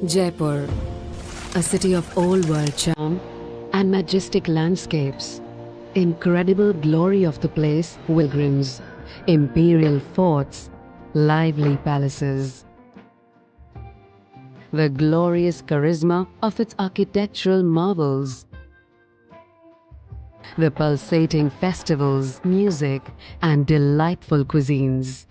Jaipur, a city of old-world charm and majestic landscapes. Incredible glory of the place, pilgrims, imperial forts, lively palaces. The glorious charisma of its architectural marvels. The pulsating festivals, music, and delightful cuisines.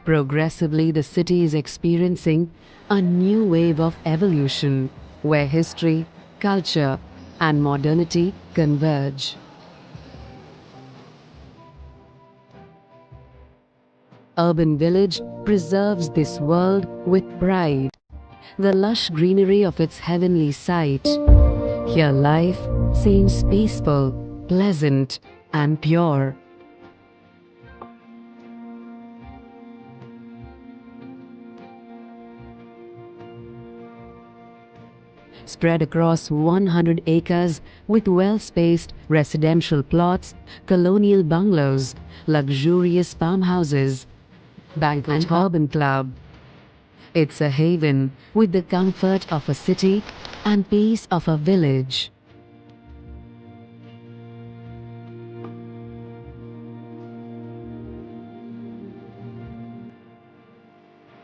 Progressively, the city is experiencing a new wave of evolution where history, culture, and modernity converge. Urban Village preserves this world with pride. The lush greenery of its heavenly site. Here life seems peaceful, pleasant, and pure. Spread across 100 acres with well-spaced residential plots, colonial bungalows, luxurious farmhouses, bank and urban club. It's a haven with the comfort of a city and peace of a village.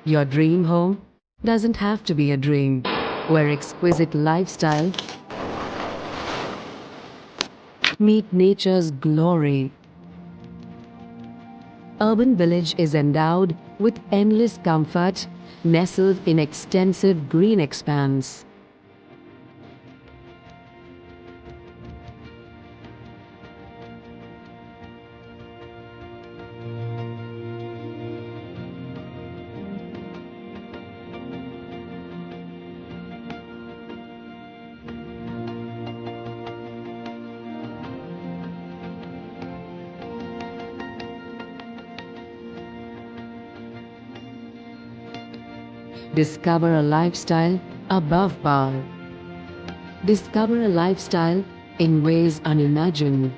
Your dream home doesn't have to be a dream, where exquisite lifestyle meet nature's glory. Urban Village is endowed with endless comfort, nestled in extensive green expanse. Discover a lifestyle above par. Discover a lifestyle in ways unimagined.